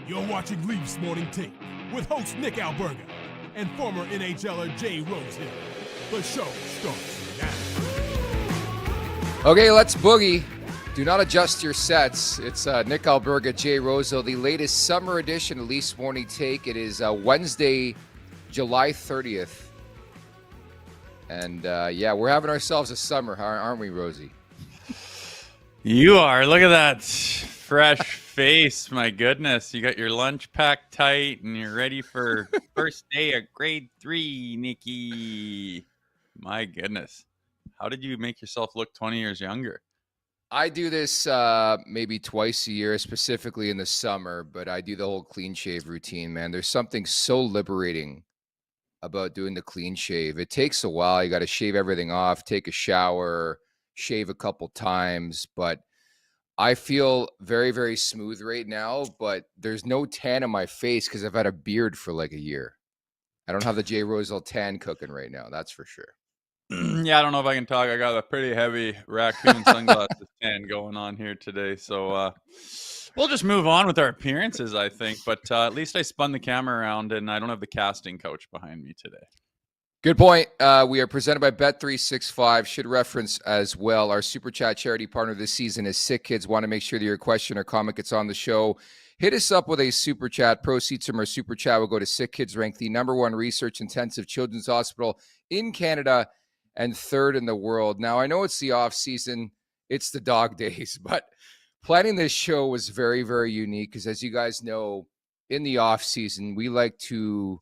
You're watching Leafs Morning Take with host Nick Alberga and former NHLer Jay Rosehill. The show starts now. Okay, let's boogie. Do not adjust your sets. It's Nick Alberga, Jay Rosehill, the latest summer edition of Leafs Morning Take. It is Wednesday, July 30th. And we're having ourselves a summer, aren't we, Rosie? You are. Look at that fresh face. My goodness. You got your lunch packed tight and you're ready for first day of grade 3, Nikki. My goodness. How did you make yourself look 20 years younger? I do this maybe twice a year, specifically in the summer, but I do the whole clean shave routine, man. There's something so liberating about doing the clean shave. It takes a while. You got to shave everything off, take a shower, shave a couple times, but I feel very, very smooth right now, but there's no tan on my face because I've had a beard for like a year. I don't have the Jay Rosehill tan cooking right now. That's for sure. Yeah, I don't know if I can talk. I got a pretty heavy raccoon sunglasses tan going on here today. So we'll just move on with our appearances, I think. But at least I spun the camera around and I don't have the casting couch behind me today. Good point. We are presented by Bet365. Should reference as well. Our Super Chat charity partner this season is Sick Kids. Want to make sure that your question or comment gets on the show. Hit us up with a Super Chat. Proceeds from our Super Chat will go to Sick Kids, ranked the #1 research-intensive children's hospital in Canada and 3rd in the world. Now, I know it's the off-season. It's the dog days. But planning this show was very, very unique because, as you guys know, in the off-season, we like to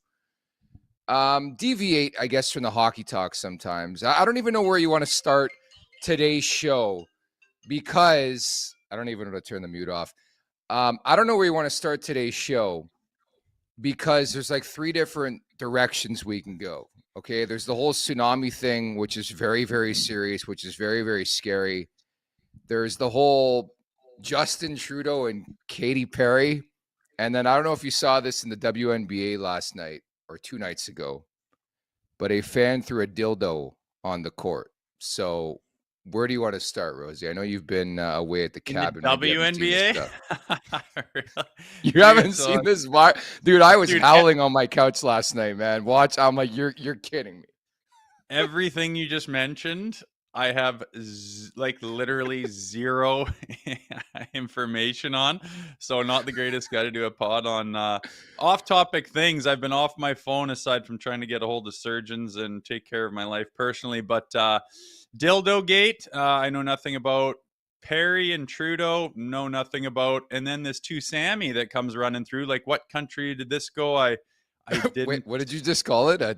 deviate, I guess, from the hockey talk sometimes. I don't even know where you want to start today's show because I don't even know how to turn the mute off. I don't know where you want to start today's show because there's like 3 different directions we can go. Okay, there's the whole tsunami thing, which is very, very serious, which is very, very scary. There's the whole Justin Trudeau and Katy Perry. And then I don't know if you saw this in the WNBA last night or 2 nights ago, but a fan threw a dildo on the court. So where do you want to start, Rosie? I know you've been away at the cabin. In the WNBA? Really? You haven't seen this? Dude, I was howling on my couch last night, man. I'm like, you're kidding me. Everything you just mentioned, I have literally zero information on. So not the greatest guy to do a pod on off-topic things. I've been off my phone aside from trying to get a hold of surgeons and take care of my life personally. But Dildo Gate, I know nothing about. Perry and Trudeau, know nothing about. And then this Sammy that comes running through. Like, what country did this go? I didn't. Wait, what did you just call it? A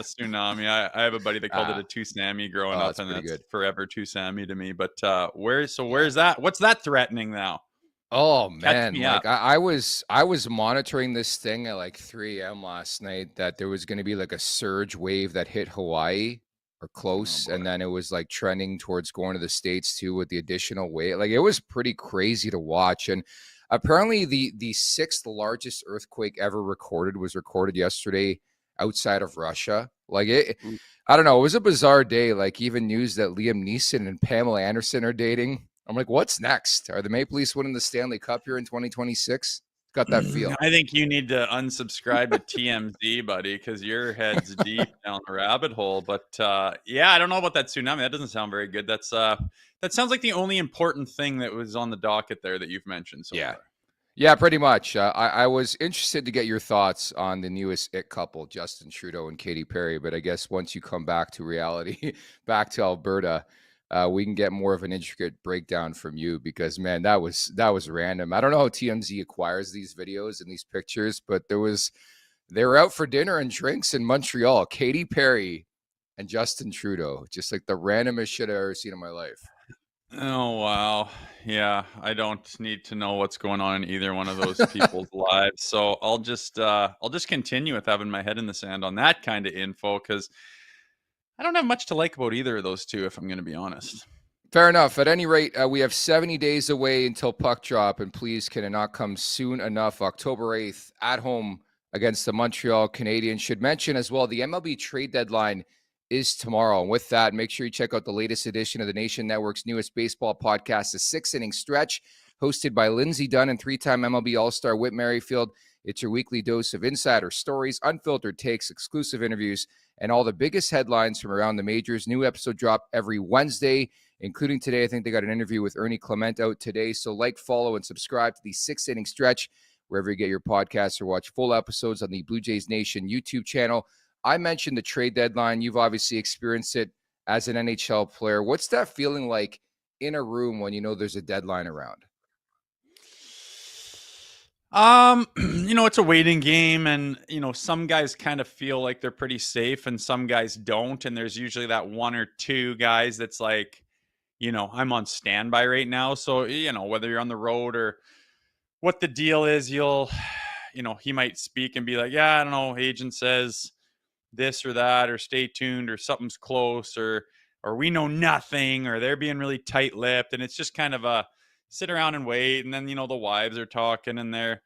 tsunami. I have a buddy that called it a Sammy growing up, and that's good. Forever Sammy to me. But where's that? What's that threatening now? Oh man, like I was monitoring this thing at like 3 a.m. last night that there was going to be like a surge wave that hit Hawaii or close, and then it was like trending towards going to the States too with the additional wave. Like it was pretty crazy to watch. And apparently the 6th largest earthquake ever recorded was recorded yesterday outside of Russia. Like I don't know. It was a bizarre day. Like even news that Liam Neeson and Pamela Anderson are dating. I'm like, what's next? Are the Maple Leafs winning the Stanley Cup here in 2026? Got that feel. I think you need to unsubscribe to TMZ, buddy, because your head's deep down the rabbit hole. But I don't know about that tsunami. That doesn't sound very good. That sounds like the only important thing that was on the docket there that you've mentioned so far. Yeah, pretty much. I was interested to get your thoughts on the newest it couple, Justin Trudeau and Katy Perry. But I guess once you come back to reality, back to Alberta, we can get more of an intricate breakdown from you because, man, that was random. I don't know how TMZ acquires these videos and these pictures, but they were out for dinner and drinks in Montreal. Katy Perry and Justin Trudeau, just like the randomest shit I've ever seen in my life. Oh, wow. Yeah, I don't need to know what's going on in either one of those people's lives. So I'll just continue with having my head in the sand on that kind of info because I don't have much to like about either of those two, if I'm going to be honest. Fair enough. At any rate, we have 70 days away until puck drop, and please can it not come soon enough. October 8th at home against the Montreal Canadiens. Should mention as well, the MLB trade deadline is tomorrow. And with that, make sure you check out the latest edition of the Nation Network's newest baseball podcast, The 6 Inning Stretch. hosted by Lindsey Dunn and 3-time MLB All-Star Whit Merrifield. It's your weekly dose of insider stories, unfiltered takes, exclusive interviews, and all the biggest headlines from around the majors. New episode drop every Wednesday, including today. I think they got an interview with Ernie Clement out today. So like, follow, and subscribe to the 6-inning stretch wherever you get your podcasts, or watch full episodes on the Blue Jays Nation YouTube channel. I mentioned the trade deadline. You've obviously experienced it as an NHL player. What's that feeling like in a room when you know there's a deadline around? It's a waiting game, and some guys kind of feel like they're pretty safe and some guys don't, and there's usually that one or two guys that's like, I'm on standby right now. So, whether you're on the road or what the deal is, he might speak and be like, yeah, I don't know, agent says this or that, or stay tuned, or something's close, or we know nothing, or they're being really tight-lipped, and it's just kind of a sit around and wait. And then the wives are talking, and they're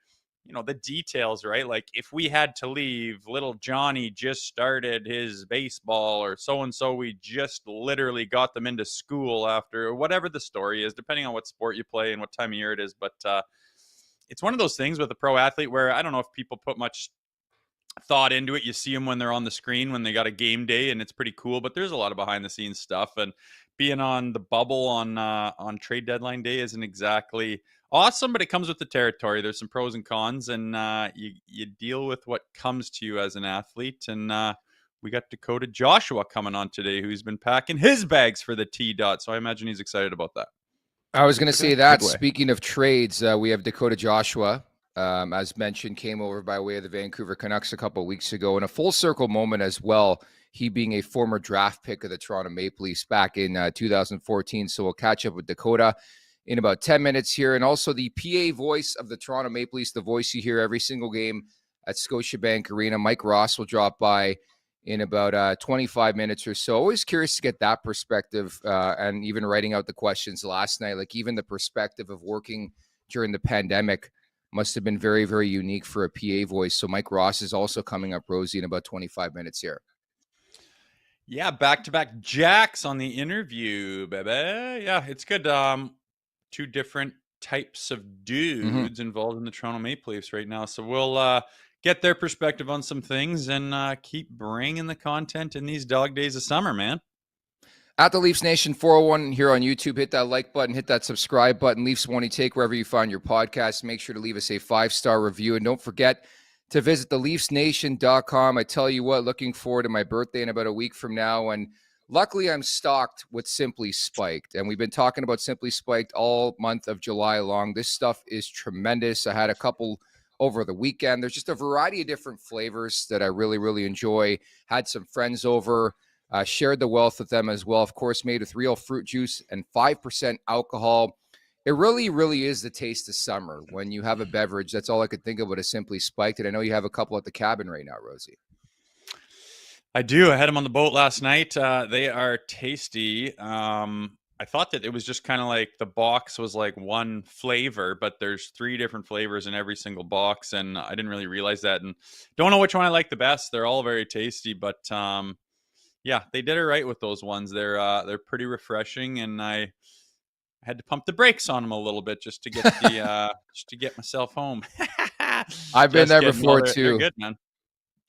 the details, right? Like, if we had to leave, little Johnny just started his baseball, or so and so we just literally got them into school after, or whatever the story is, depending on what sport you play and what time of year it is. But it's one of those things with a pro athlete where I don't know if people put much thought into it. You see them when they're on the screen, when they got a game day, and it's pretty cool, but there's a lot of behind the scenes stuff, and being on the bubble on trade deadline day isn't exactly awesome, but it comes with the territory. There's some pros and cons, and you deal with what comes to you as an athlete. And we got Dakota Joshua coming on today, who's been packing his bags for the T-Dot, so I imagine he's excited about that. I was going to say that. Speaking of trades, we have Dakota Joshua, as mentioned, came over by way of the Vancouver Canucks a couple of weeks ago, in a full circle moment as well, he being a former draft pick of the Toronto Maple Leafs back in 2014. So we'll catch up with Dakota in about 10 minutes here. And also the PA voice of the Toronto Maple Leafs, the voice you hear every single game at Scotiabank Arena. Mike Ross will drop by in about 25 minutes or so. Always curious to get that perspective, and even writing out the questions last night, like even the perspective of working during the pandemic must have been very, very unique for a PA voice. So Mike Ross is also coming up, Rosie, in about 25 minutes here. Yeah, back-to-back Jacks on the interview, baby. Yeah, it's good. Two different types of dudes involved in the Toronto Maple Leafs right now. So we'll get their perspective on some things and keep bringing the content in these dog days of summer, man. At the Leafs Nation 401 here on YouTube, hit that like button, hit that subscribe button. Leafs Morning Take wherever you find your podcast. Make sure to leave us a 5-star review, and don't forget to visit theleafsnation.com. I tell you what, looking forward to my birthday in about a week from now, and luckily I'm stocked with Simply Spiked, and we've been talking about Simply Spiked all month of July long. This stuff is tremendous. I had a couple over the weekend. There's just a variety of different flavors that I really, really enjoy. Had some friends over. Shared the wealth with them as well. Of course, made with real fruit juice and 5% alcohol. It really, really is the taste of summer. When you have a beverage, that's all I could think of with a Simply Spiked. And I know you have a couple at the cabin right now, Rosie. I do. I had them on the boat last night. They are tasty. I thought that it was just kind of like the box was like one flavor, but there's 3 different flavors in every single box. And I didn't really realize that, and don't know which one I like the best. They're all very tasty, but yeah, they did it right with those ones. They're pretty refreshing, and I had to pump the brakes on them a little bit just to get the just to get myself home. I've been there before too. They're good, man.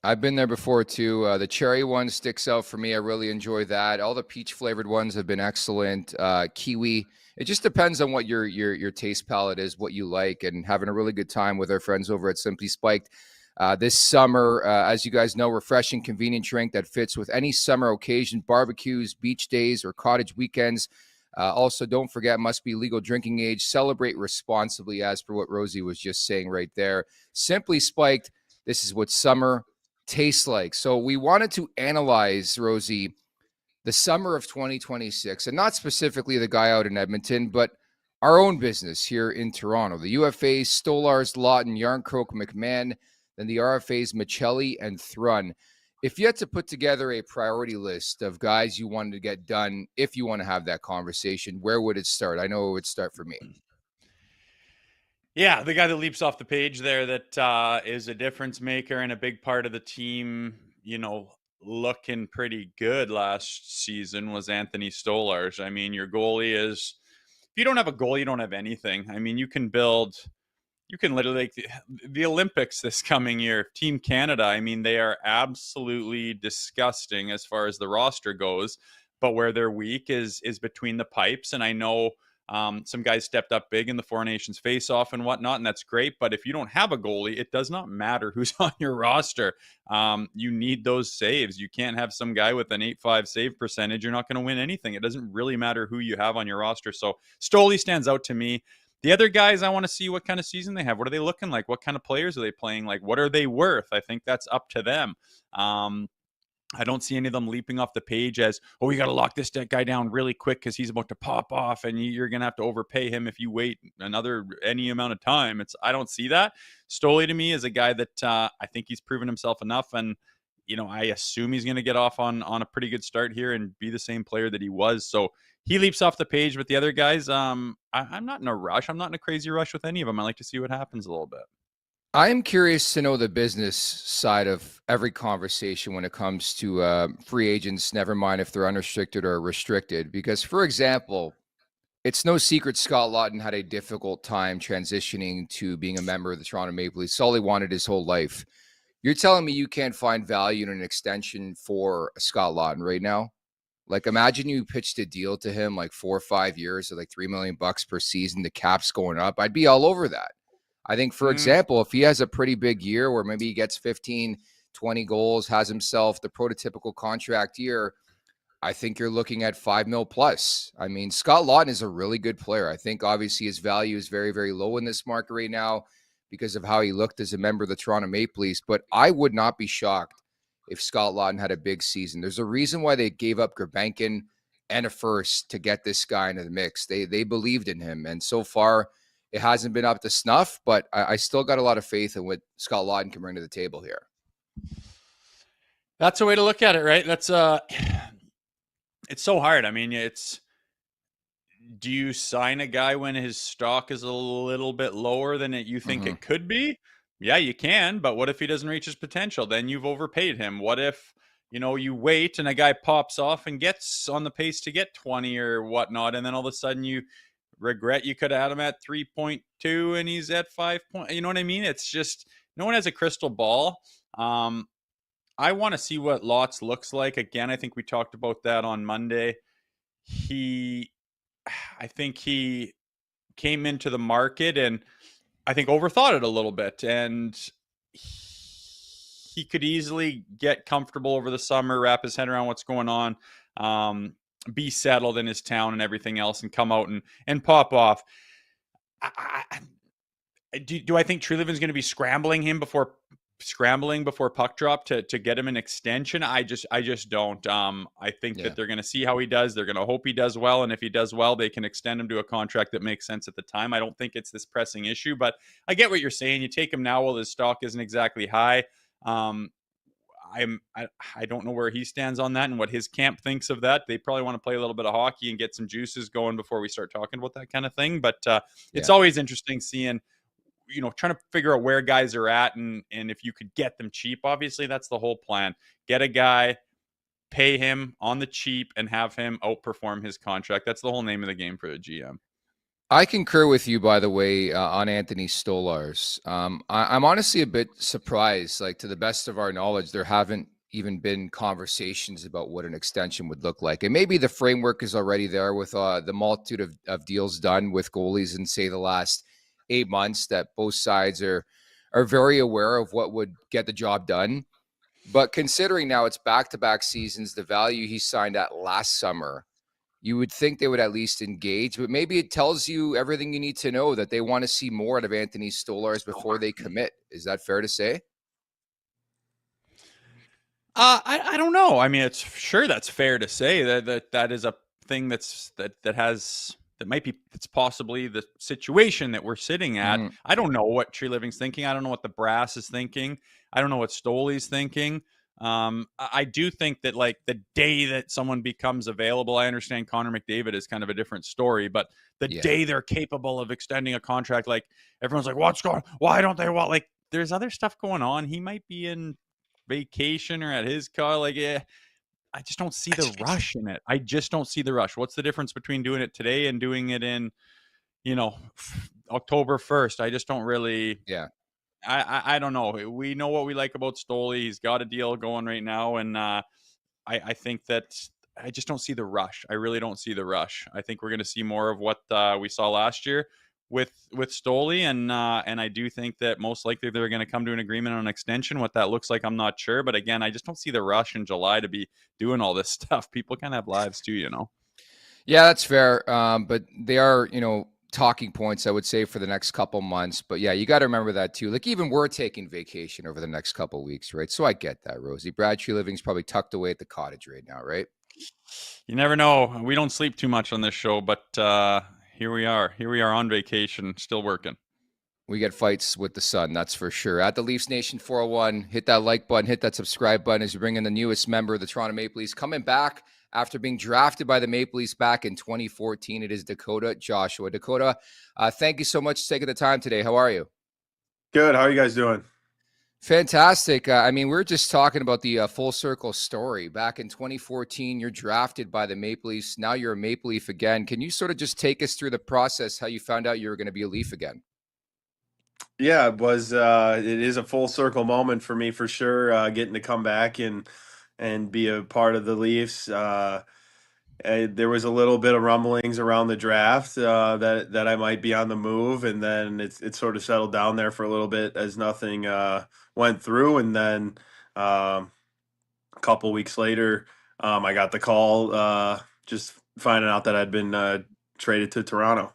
I've been there before too. The cherry one sticks out for me. I really enjoy that. All the peach flavored ones have been excellent. Kiwi. It just depends on what your taste palette is, what you like, and having a really good time with our friends over at Simply Spiked. This summer, as you guys know, refreshing, convenient drink that fits with any summer occasion, barbecues, beach days, or cottage weekends. Also, don't forget, must be legal drinking age. Celebrate responsibly, as per what Rosie was just saying right there. Simply Spiked, this is what summer tastes like. So we wanted to analyze, Rosie, the summer of 2026, and not specifically the guy out in Edmonton, but our own business here in Toronto. The UFAs, Stolars, Lawton, Yarncroke, McMahon, then the RFAs, Michelli, and Thrun. If you had to put together a priority list of guys you wanted to get done, if you want to have that conversation, where would it start? I know it would start for me. Yeah, the guy that leaps off the page there that is a difference maker and a big part of the team, looking pretty good last season was Anthony Stolars. I mean, your goalie is, if you don't have a goal, you don't have anything. I mean, you can literally, like the Olympics this coming year, Team Canada, I mean, they are absolutely disgusting as far as the roster goes, but where they're weak is between the pipes. And I know some guys stepped up big in the Four Nations face-off and whatnot, and that's great. But if you don't have a goalie, it does not matter who's on your roster. You need those saves. You can't have some guy with an 8.5 save percentage. You're not going to win anything. It doesn't really matter who you have on your roster. So Stoli stands out to me. The other guys, I want to see what kind of season they have. What are they looking like? What kind of players are they playing like? What are they worth? I think that's up to them. I don't see any of them leaping off the page as, oh, you got to lock this guy down really quick because he's about to pop off and you're going to have to overpay him if you wait any amount of time. I don't see that. Stoli to me is a guy that I think he's proven himself enough. And, I assume he's going to get off on a pretty good start here and be the same player that he was. So he leaps off the page. But the other guys, I'm not in a rush. I'm not in a crazy rush with any of them. I like to see what happens a little bit. I am curious to know the business side of every conversation when it comes to free agents, never mind if they're unrestricted or restricted. Because, for example, it's no secret Scott Laughton had a difficult time transitioning to being a member of the Toronto Maple Leafs. All he wanted his whole life. You're telling me you can't find value in an extension for Scott Laughton right now? Like, imagine you pitched a deal to him like 4 or 5 years at like $3 million per season. The cap's going up. I'd be all over that. I think, for example, if he has a pretty big year where maybe he gets 15, 20 goals, has himself the prototypical contract year, I think you're looking at $5 million plus. I mean, Scott Laughton is a really good player. I think obviously his value is very, very low in this market right now because of how he looked as a member of the Toronto Maple Leafs. But I would not be shocked if Scott Laughton had a big season. There's a reason why they gave up Gurbankin and a first to get this guy into the mix. They believed in him. And so far, it hasn't been up to snuff, but I still got a lot of faith in what Scott Laughton can bring to the table here. That's a way to look at it, right? That's it's so hard. I mean, do you sign a guy when his stock is a little bit lower than you think it could be? Yeah, you can, but what if he doesn't reach his potential? Then you've overpaid him. What if, you wait and a guy pops off and gets on the pace to get 20 or whatnot, and then all of a sudden you regret you could have had him at 3.2 and he's at 5 point. You know what I mean? It's just no one has a crystal ball. I want to see what Lots looks like. Again, I think we talked about that on Monday. I think he came into the market and I think overthought it a little bit. And he could easily get comfortable over the summer, wrap his head around what's going on. Be settled in his town and everything else and come out and pop off. Do I think Treliving's going to be scrambling before puck drop to get him an extension? I just don't. I think that they're going to see how he does. They're going to hope he does well. And if he does well, they can extend him to a contract that makes sense at the time. I don't think it's this pressing issue, but I get what you're saying. You take him now while his stock isn't exactly high. I don't know where he stands on that and what his camp thinks of that. They probably want to play a little bit of hockey and get some juices going before we start talking about that kind of thing. But it's always interesting seeing, trying to figure out where guys are at and if you could get them cheap. Obviously, that's the whole plan. Get a guy, pay him on the cheap, and have him outperform his contract. That's the whole name of the game for the GM. I concur with you, by the way, on Anthony Stolarz. I'm honestly a bit surprised. Like, to the best of our knowledge, there haven't even been conversations about what an extension would look like. And maybe the framework is already there with the multitude of deals done with goalies in, say, the last 8 months, that both sides are very aware of what would get the job done. But considering now it's back-to-back seasons, the value he signed at last summer, you would think they would at least engage, but maybe it tells you everything you need to know that they want to see more out of Anthony Stolarz before they commit. Is that fair to say? I don't know. I mean, it's that's fair to say that is a thing it's possibly the situation that we're sitting at. I don't know what Treliving's thinking. I don't know what the brass is thinking. I don't know what Stoley's thinking. I do think that, like, the day that someone becomes available, I understand Connor McDavid is kind of a different story, but the day they're capable of extending a contract, like, everyone's like, what's going on? Why don't they want, like, there's other stuff going on. He might be in vacation or at his car. Like, I just don't see the rush in it. I just don't see the rush. What's the difference between doing it today and doing it in, October 1st? I just don't really. Yeah. I don't know. We know what we like about Stoli. He's got a deal going right now, and I think that I just don't see the rush. I really don't see the rush. I think we're going to see more of what we saw last year with Stoli, and I do think that most likely they're going to come to an agreement on an extension. What that looks like, I'm not sure, but again, I just don't see the rush in July to be doing all this stuff. People kind of have lives too, Yeah, that's fair. But they are, talking points, I would say, for the next couple months. But yeah, you got to remember that too. Like even we're taking vacation over the next couple weeks, right? So I get that, Rosie. Brad Tree Living's probably tucked away at the cottage right now, right? You never know. We don't sleep too much on this show, but here we are. Here we are on vacation, still working. We get fights with the sun, that's for sure. At the Leafs Nation 401, hit that like button, hit that subscribe button as we bring in the newest member of the Toronto Maple Leafs. Coming back after being drafted by the Maple Leafs back in 2014, it is Dakota Joshua. Dakota, thank you so much for taking the time today. How are you? Good. How are you guys doing? Fantastic. We were just talking about the full circle story. Back in 2014, you're drafted by the Maple Leafs. Now you're a Maple Leaf again. Can you sort of just take us through the process, how you found out you were going to be a Leaf again? Yeah, it was. It is a full circle moment for me for sure. Getting to come back and be a part of the Leafs. There was a little bit of rumblings around the draft that I might be on the move, and then it sort of settled down there for a little bit as nothing went through, and then a couple weeks later, I got the call, just finding out that I'd been traded to Toronto.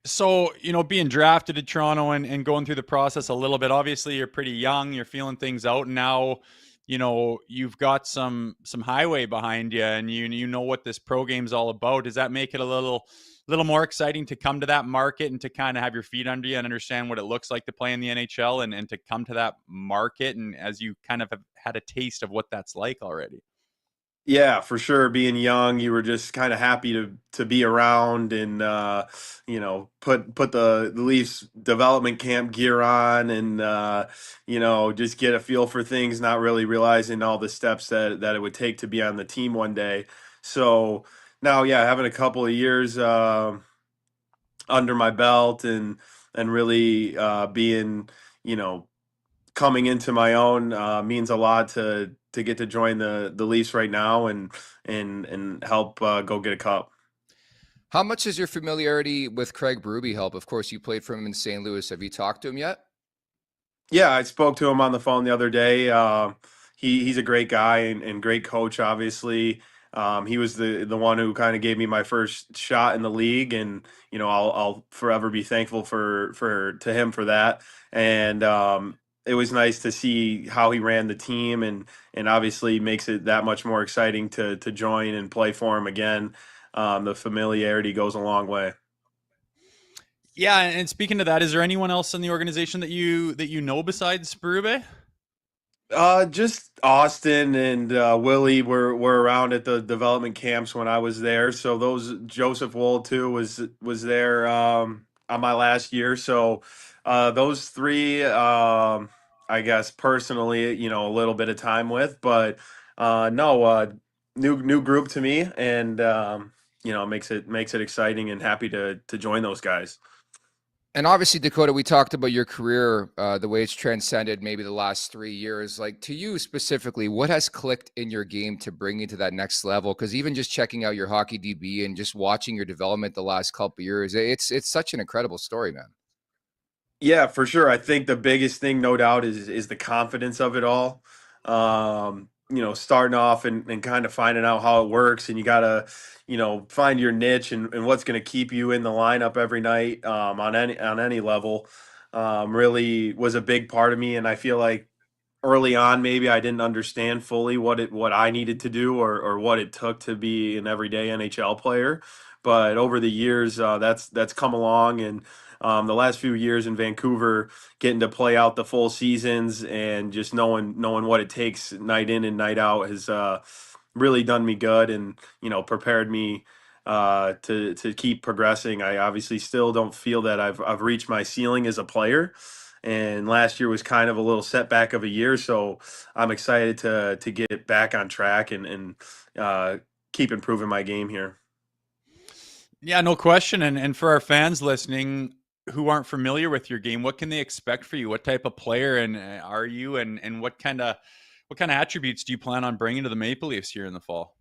So, being drafted to Toronto and going through the process a little bit, obviously you're pretty young, you're feeling things out. And now, you've got some highway behind you and you know what this pro game's all about. Does that make it a little more exciting to come to that market and to kind of have your feet under you and understand what it looks like to play in the NHL and to come to that market? And as you kind of have had a taste of what that's like already. Yeah, for sure. Being young, you were just kind of happy to be around and put the Leafs development camp gear on and just get a feel for things, not really realizing all the steps that it would take to be on the team one day. So now, yeah, having a couple of years under my belt and really being coming into my own means a lot to get to join the Leafs right now and help go get a cup. How much does your familiarity with Craig Berube help? Of course, you played for him in St. Louis. Have you talked to him yet? Yeah, I spoke to him on the phone the other day. He's a great guy and great coach, obviously. He was the one who kind of gave me my first shot in the league, and I'll forever be thankful to him for that. And it was nice to see how he ran the team, and obviously makes it that much more exciting to join and play for him again. The familiarity goes a long way. Yeah, and speaking of that, is there anyone else in the organization that you know besides Berube? Just Austin and Willie were around at the development camps when I was there. So those Joseph Wool too was there on my last year. So those three, I guess personally, a little bit of time with, but no, new group to me, and makes it exciting and happy to join those guys. And obviously, Dakota, we talked about your career, the way it's transcended maybe the last 3 years. Like to you specifically, what has clicked in your game to bring you to that next level? Because even just checking out your hockey DB and just watching your development the last couple of years, it's such an incredible story, man. Yeah, for sure. I think the biggest thing, no doubt, is the confidence of it all. Starting off and kind of finding out how it works, and you gotta, find your niche and what's going to keep you in the lineup every night on any level. Really was a big part of me, and I feel like early on maybe I didn't understand fully what I needed to do or what it took to be an everyday NHL player. But over the years, that's come along, and the last few years in Vancouver, getting to play out the full seasons and just knowing what it takes night in and night out has really done me good, and prepared me to keep progressing. I obviously still don't feel that I've reached my ceiling as a player, and last year was kind of a little setback of a year. So I'm excited to get back on track and uh, keep improving my game here. Yeah, no question. And for our fans listening who aren't familiar with your game, what can they expect for you? What type of player and are you, and what kind of attributes do you plan on bringing to the Maple Leafs here in the fall?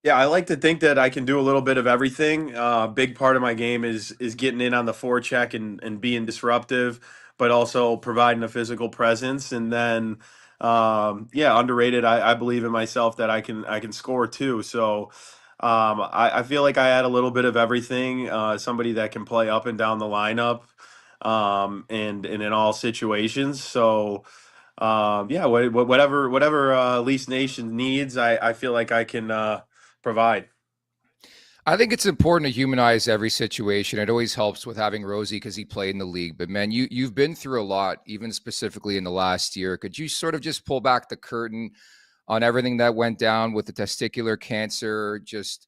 Yeah, I like to think that I can do a little bit of everything. Big part of my game is getting in on the forecheck and being disruptive, but also providing a physical presence. And then, yeah, underrated. I believe in myself that I can score too. So I feel like I add a little bit of everything. Somebody that can play up and down the lineup, and in all situations. So. Yeah, whatever Leafs Nation needs, I feel like I can provide. I think it's important to humanize every situation. It always helps with having Rosie because he played in the league. But man, you've been through a lot, even specifically in the last year. Could you sort of just pull back the curtain on everything that went down with the testicular cancer, just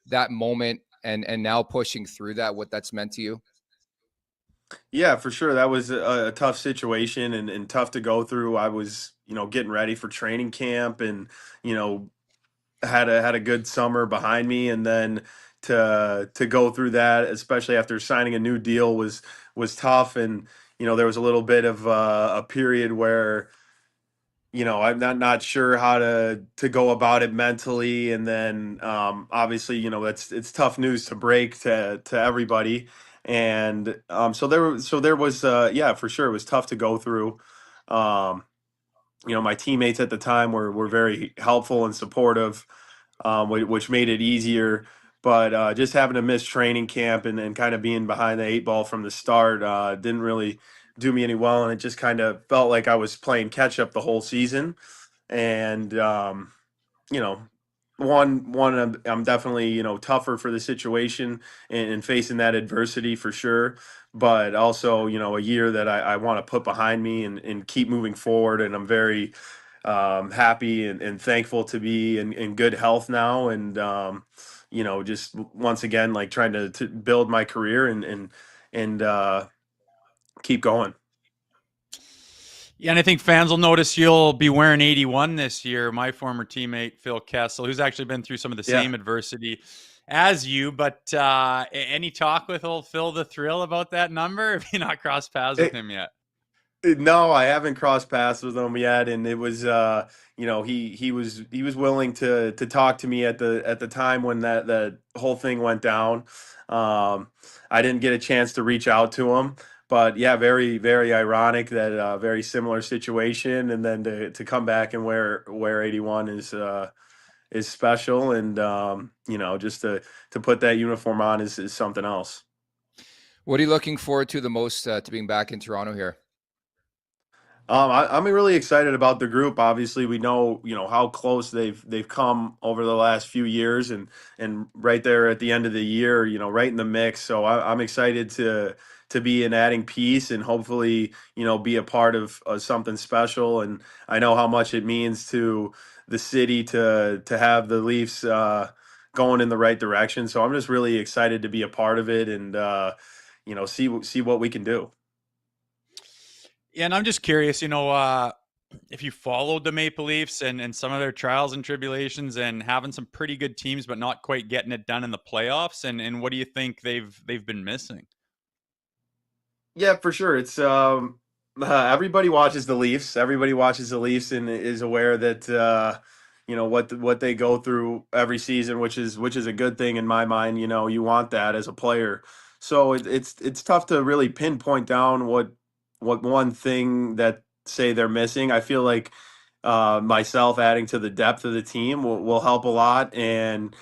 that moment, and now pushing through that, what that's meant to you? Yeah, for sure. That was a tough situation and tough to go through. I was, getting ready for training camp and, you know, had a good summer behind me, and then to go through that, especially after signing a new deal, was tough. And there was a little bit of a period where I'm not sure how to go about it mentally. And then obviously, it's tough news to break to everybody. And so there was yeah, for sure it was tough to go through. Um, my teammates at the time were very helpful and supportive, which made it easier. But just having to miss training camp and kind of being behind the eight ball from the start didn't really do me any well, and it just kind of felt like I was playing catch up the whole season. And you know, one I'm definitely tougher for the situation and facing that adversity for sure. But also a year that I want to put behind me and keep moving forward. And I'm very happy and thankful to be in good health now. And just once again, like trying to build my career and keep going. Yeah, and I think fans will notice you'll be wearing 81 this year. My former teammate Phil Kessel, who's actually been through some of the Yeah. same adversity as you, but any talk with old Phil the Thrill about that number? Have you not crossed paths with him yet? No, I haven't crossed paths with him yet, and it was he was willing to talk to me at the time when that whole thing went down. Um, I didn't get a chance to reach out to him, but yeah, very very ironic that very similar situation, and then to come back and wear 81 is special, and just to put that uniform on is something else. What are you looking forward to the most to being back in Toronto here? I'm really excited about the group. Obviously, we know how close they've come over the last few years, and right there at the end of the year, right in the mix. So I'm excited to be an adding piece and hopefully be a part of something special. And I know how much it means to the city to have the Leafs going in the right direction. So I'm just really excited to be a part of it and see what we can do. Yeah, and I'm just curious, if you followed the Maple Leafs and some of their trials and tribulations and having some pretty good teams, but not quite getting it done in the playoffs, and what do you think they've been missing? Yeah, for sure. It's everybody watches the Leafs. Everybody watches the Leafs and is aware that what they go through every season, which is a good thing in my mind. You want that as a player. So it's tough to really pinpoint down what one thing that say they're missing. I feel like myself adding to the depth of the team will help a lot, and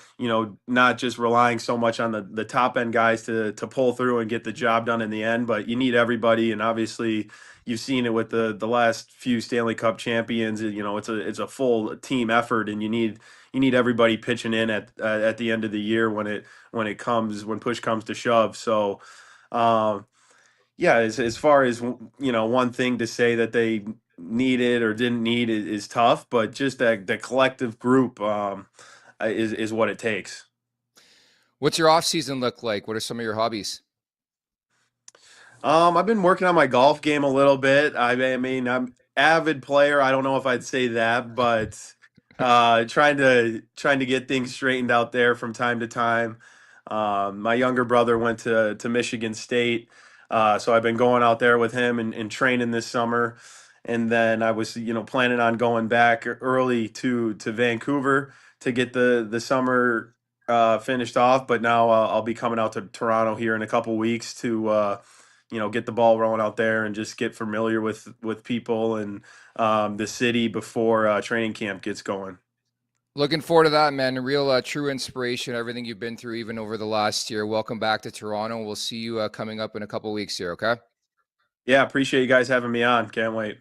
not just relying so much on the top end guys to pull through and get the job done in the end, but you need everybody. And obviously you've seen it with the last few Stanley Cup champions. It's a full team effort, and you need everybody pitching in at the end of the year when push comes to shove. So yeah, as far as one thing to say that they needed or didn't need is tough, but just that the collective group is what it takes. What's your off season look like? What are some of your hobbies? I've been working on my golf game a little bit. I mean, I'm avid player. I don't know if I'd say that, but trying to get things straightened out there from time to time. My younger brother went to Michigan State, so I've been going out there with him and training this summer. And then I was, planning on going back early to Vancouver to get the summer finished off. But now I'll be coming out to Toronto here in a couple weeks to get the ball rolling out there and just get familiar with people and the city before training camp gets going. Looking forward to that, man. A real true inspiration, everything you've been through, even over the last year. Welcome back to Toronto. We'll see you coming up in a couple weeks here, okay? Yeah, appreciate you guys having me on. Can't wait.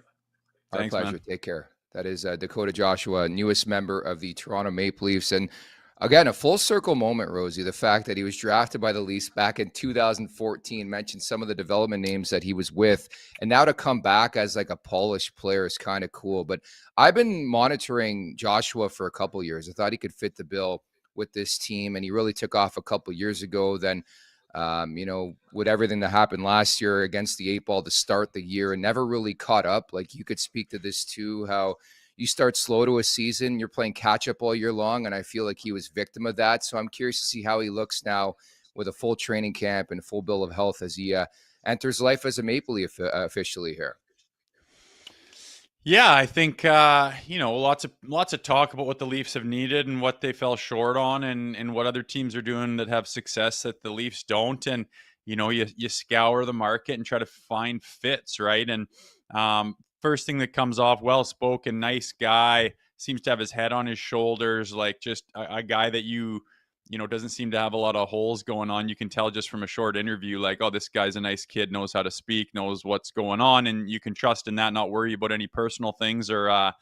Our Thanks, pleasure. man. Take care. That is Dakota Joshua, newest member of the Toronto Maple Leafs. And again, a full circle moment, Rosie. The fact that he was drafted by the Leafs back in 2014, mentioned some of the development names that he was with. And now to come back as like a polished player is kind of cool. But I've been monitoring Joshua for a couple years. I thought he could fit the bill with this team. And he really took off a couple years ago. Then with everything that happened last year against the 8 ball to start the year and never really caught up. Like you could speak to this too, how you start slow to a season, you're playing catch up all year long. And I feel like he was victim of that. So I'm curious to see how he looks now with a full training camp and full bill of health as he enters life as a Maple Leaf officially here. Yeah, I think lots of talk about what the Leafs have needed and what they fell short on, and what other teams are doing that have success that the Leafs don't. And you scour the market and try to find fits, right? And first thing that comes off, well spoken, nice guy, seems to have his head on his shoulders, like just a guy that doesn't seem to have a lot of holes going on. You can tell just from a short interview, like, oh, this guy's a nice kid, knows how to speak, knows what's going on, and you can trust in that, not worry about any personal things or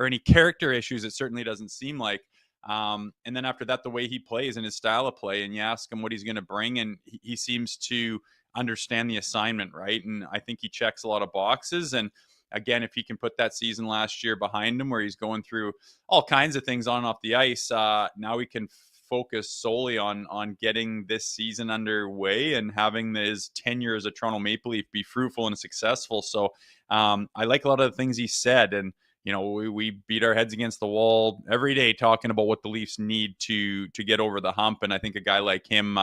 any character issues. It certainly doesn't seem like. And then after that, the way he plays and his style of play, and you ask him what he's going to bring, and he seems to understand the assignment, right? And I think he checks a lot of boxes. And again, if he can put that season last year behind him where he's going through all kinds of things on and off the ice, now we can focus solely on getting this season underway and having his tenure as a Toronto Maple Leaf be fruitful and successful. So I like a lot of the things he said. And, we beat our heads against the wall every day talking about what the Leafs need to get over the hump. And I think a guy like him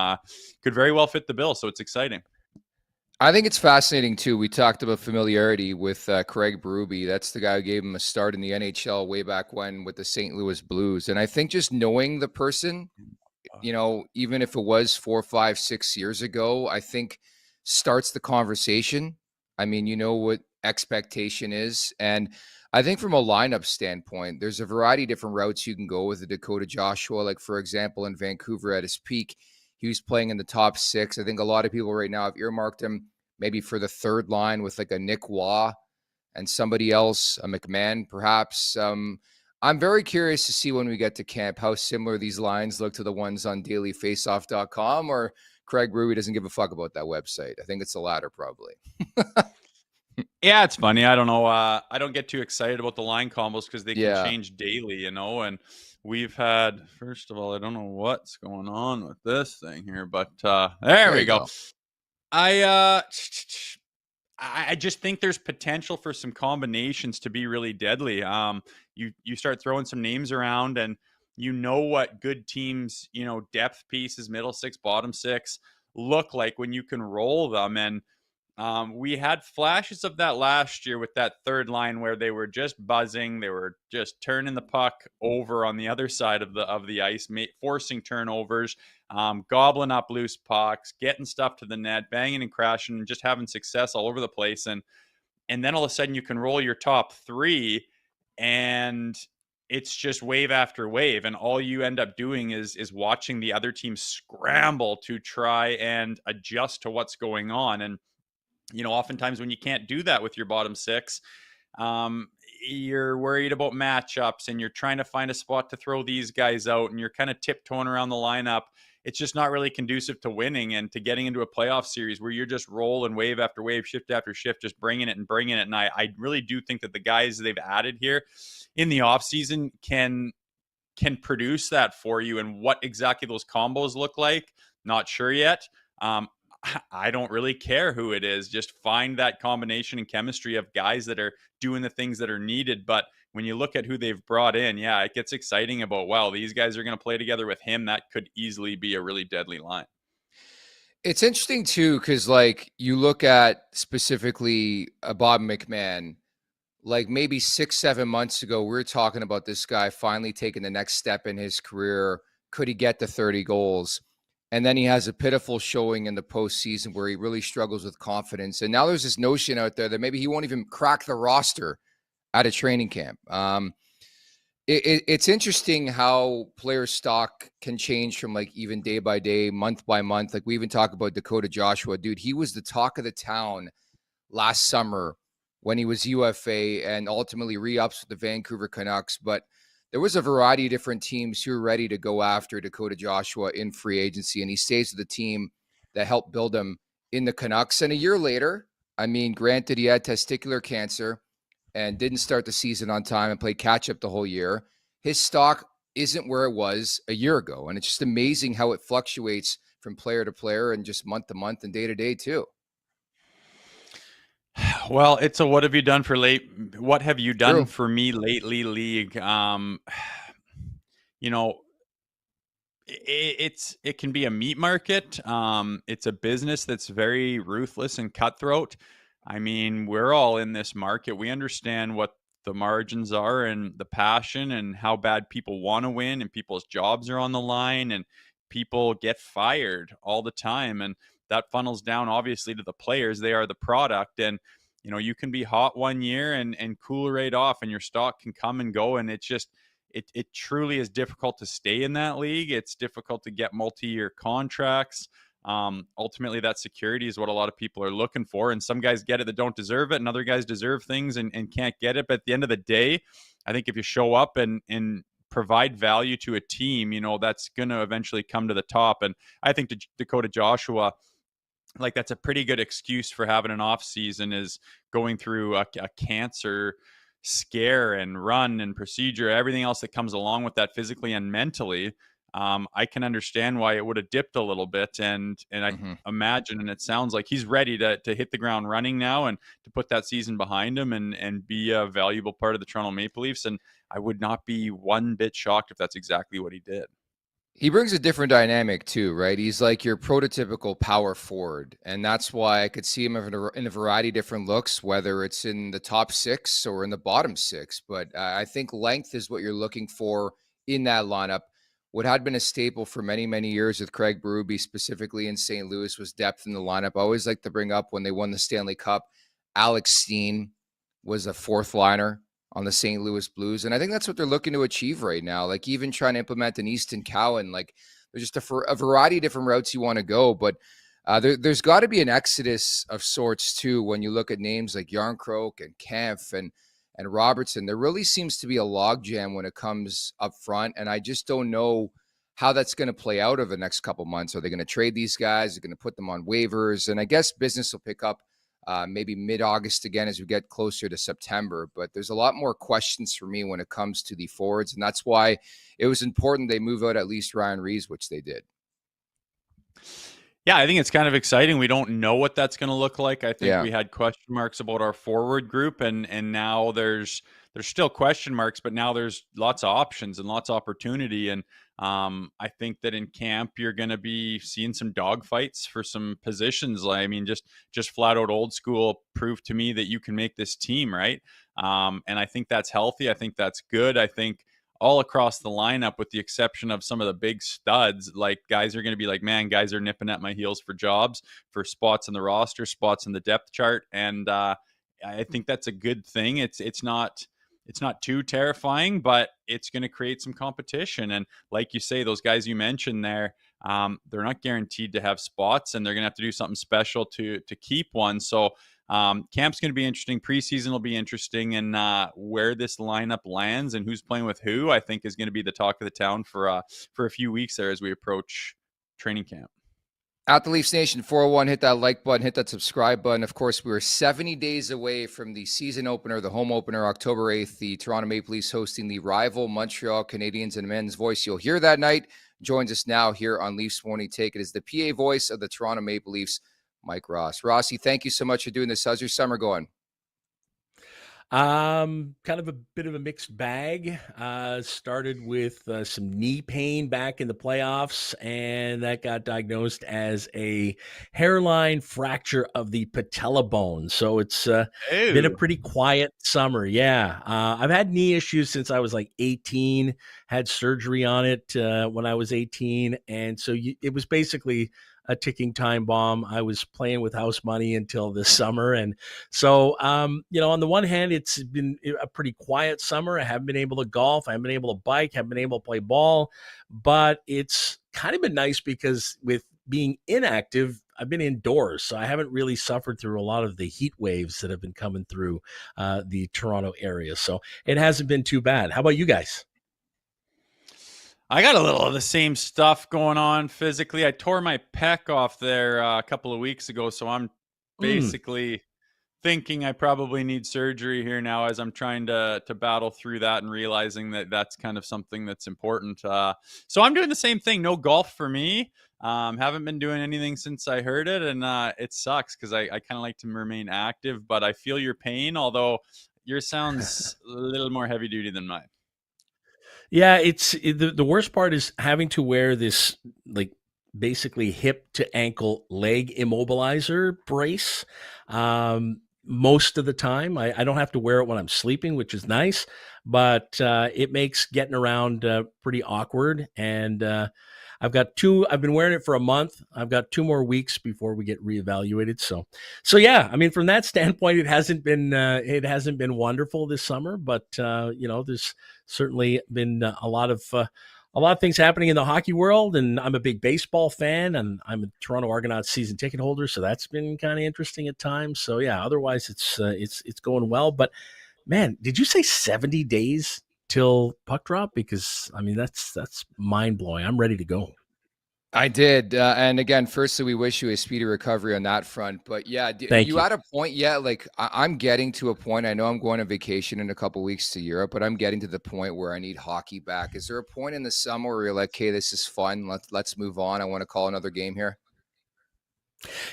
could very well fit the bill. So it's exciting. I think it's fascinating, too. We talked about familiarity with Craig Berube. That's the guy who gave him a start in the NHL way back when with the St. Louis Blues. And I think just knowing the person, even if it was 4, 5, 6 years ago, I think starts the conversation. I mean, you know what expectation is. And I think from a lineup standpoint, there's a variety of different routes you can go with the Dakota Joshua. Like, for example, in Vancouver at his peak, he was playing in the top 6. I think a lot of people right now have earmarked him maybe for the third line with like a Nick Waugh and somebody else, a McMahon perhaps. I'm very curious to see when we get to camp how similar these lines look to the ones on dailyfaceoff.com, or Craig Berube doesn't give a fuck about that website. I think it's the latter probably. Yeah, it's funny. I don't know. I don't get too excited about the line combos because they can change daily, and we've had, first of all, I don't know what's going on with this thing here, but there we go. I just think there's potential for some combinations to be really deadly. You start throwing some names around, and what good teams, depth pieces, middle 6, bottom 6 look like when you can roll them. And we had flashes of that last year with that third line where they were just buzzing. They were just turning the puck over on the other side of the ice, forcing turnovers, gobbling up loose pucks, getting stuff to the net, banging and crashing, and just having success all over the place. And then all of a sudden you can roll your top 3, and it's just wave after wave. And all you end up doing is watching the other team scramble to try and adjust to what's going on. And oftentimes when you can't do that with your bottom 6, you're worried about matchups, and you're trying to find a spot to throw these guys out, and you're kind of tiptoeing around the lineup. It's just not really conducive to winning and to getting into a playoff series where you're just rolling wave after wave, shift after shift, just bringing it. And I really do think that the guys they've added here in the offseason can produce that for you. And what exactly those combos look like, not sure yet. I don't really care who it is. Just find that combination and chemistry of guys that are doing the things that are needed. But when you look at who they've brought in, yeah, it gets exciting about, wow, these guys are going to play together with him. That could easily be a really deadly line. It's interesting too, because like you look at specifically Bob McMahon, like maybe 6-7 months ago, we were talking about this guy finally taking the next step in his career. Could he get to 30 goals? And then he has a pitiful showing in the postseason where he really struggles with confidence. And now there's this notion out there that maybe he won't even crack the roster at a training camp. It's interesting how player stock can change from like even day by day, month by month. Like we even talk about Dakota Joshua, dude. He was the talk of the town last summer when he was UFA and ultimately re-ups with the Vancouver Canucks. But there was a variety of different teams who were ready to go after Dakota Joshua in free agency, and he stays with the team that helped build him in the Canucks. And a year later, I mean, granted, he had testicular cancer and didn't start the season on time and played catch-up the whole year. His stock isn't where it was a year ago, and it's just amazing how it fluctuates from player to player and just month to month and day to day too. Well, it's a what have you done for what have you done True. for me lately league. You know, it can be a meat market. It's a business that's very ruthless and cutthroat. I mean, we're all in this market. We understand what the margins are and the passion and how bad people want to win and people's jobs are on the line and people get fired all the time. And that funnels down obviously to the players. They are the product. And, you can be hot one year and cool right off and your stock can come and go. And it's just, it truly is difficult to stay in that league. It's difficult to get multi-year contracts. Ultimately that security is what a lot of people are looking for, and some guys get it that don't deserve it, and other guys deserve things and can't get it. But at the end of the day, I think if you show up and provide value to a team, that's going to eventually come to the top. And I think Dakota Joshua, like, that's a pretty good excuse for having an off season, is going through a cancer scare and run and procedure, everything else that comes along with that physically and mentally. I can understand why it would have dipped a little bit, and I imagine, and it sounds like he's ready to hit the ground running now and to put that season behind him and be a valuable part of the Toronto Maple Leafs. And I would not be one bit shocked if that's exactly what he did. He brings a different dynamic too, right? He's like your prototypical power forward, and that's why I could see him in a variety of different looks, whether it's in the top 6 or in the bottom 6. But I think length is what you're looking for in that lineup. What had been a staple for many, many years with Craig Berube, specifically in St. Louis, was depth in the lineup. I always like to bring up when they won the Stanley Cup, Alex Steen was a fourth liner on the St. Louis Blues. And I think that's what they're looking to achieve right now. Like even trying to implement an Easton Cowan, like there's just a variety of different routes you want to go. But there's got to be an exodus of sorts too when you look at names like Yarncroke and Kempf and Robertson. There really seems to be a logjam when it comes up front. And I just don't know how that's going to play out over the next couple months. Are they going to trade these guys? Are they going to put them on waivers? And I guess business will pick up maybe mid-August again as we get closer to September. But there's a lot more questions for me when it comes to the forwards. And that's why it was important they move out at least Ryan Reeves, which they did. Yeah, I think it's kind of exciting. We don't know what that's going to look like. I think we had question marks about our forward group, and now there's still question marks, but now there's lots of options and lots of opportunity. And I think that in camp you're going to be seeing some dogfights for some positions. I mean, just flat out old school prove to me that you can make this team, right? And I think that's healthy. I think that's good. I think all across the lineup, with the exception of some of the big studs, like guys are going to be like, man, guys are nipping at my heels for jobs, for spots in the roster, spots in the depth chart. And I think that's a good thing. It's not too terrifying, but it's going to create some competition. And like you say, those guys you mentioned there, they're not guaranteed to have spots, and they're going to have to do something special to keep one. So camp's going to be interesting. Preseason will be interesting, and where this lineup lands and who's playing with who, I think is going to be the talk of the town for a few weeks there as we approach training camp. At the Leafs Nation 401, hit that like button, hit that subscribe button. Of course, we are 70 days away from the season opener, the home opener, October 8th. The Toronto Maple Leafs hosting the rival Montreal Canadiens, and men's voice you'll hear that night joins us now here on Leafs Morning Take. It is the PA voice of the Toronto Maple Leafs, Mike Ross. Rossi, thank you so much for doing this. How's your summer going? Kind of a bit of a mixed bag. Started with some knee pain back in the playoffs, and that got diagnosed as a hairline fracture of the patella bone. So it's been a pretty quiet summer. Yeah. I've had knee issues since I was like 18, had surgery on it when I was 18. And so it was basically a ticking time bomb. I was playing with house money until this summer. And so, on the one hand, it's been a pretty quiet summer. I haven't been able to golf. I haven't been able to bike. Haven't been able to play ball. But it's kind of been nice because with being inactive, I've been indoors. So I haven't really suffered through a lot of the heat waves that have been coming through the Toronto area. So it hasn't been too bad. How about you guys? I got a little of the same stuff going on physically. I tore my pec off there a couple of weeks ago, so I'm basically thinking I probably need surgery here now as I'm trying to battle through that and realizing that that's kind of something that's important. So I'm doing the same thing. No golf for me. Haven't been doing anything since I heard it, and it sucks because I kind of like to remain active, but I feel your pain, although yours sounds a little more heavy duty than mine. Yeah, the worst part is having to wear this like basically hip to ankle leg immobilizer brace. Most of the time, I don't have to wear it when I'm sleeping, which is nice, but it makes getting around pretty awkward. And I've been wearing it for a month. I've got 2 more weeks before we get reevaluated. So yeah, I mean, from that standpoint, it hasn't been wonderful this summer, but there's certainly been a lot of things happening in the hockey world, and I'm a big baseball fan, and I'm a Toronto Argonauts season ticket holder, so that's been kind of interesting at times. So yeah, otherwise it's going well. But man, did you say 70 days till puck drop? Because I mean that's mind blowing. I'm ready to go. I did. And again, firstly, we wish you a speedy recovery on that front. But yeah, Thank you you. at a point yet? Like I'm getting to a point. I know I'm going on vacation in a couple weeks to Europe, but I'm getting to the point where I need hockey back. Is there a point in the summer where you're like, "Okay, this is fun. Let's move on. I want to call another game here."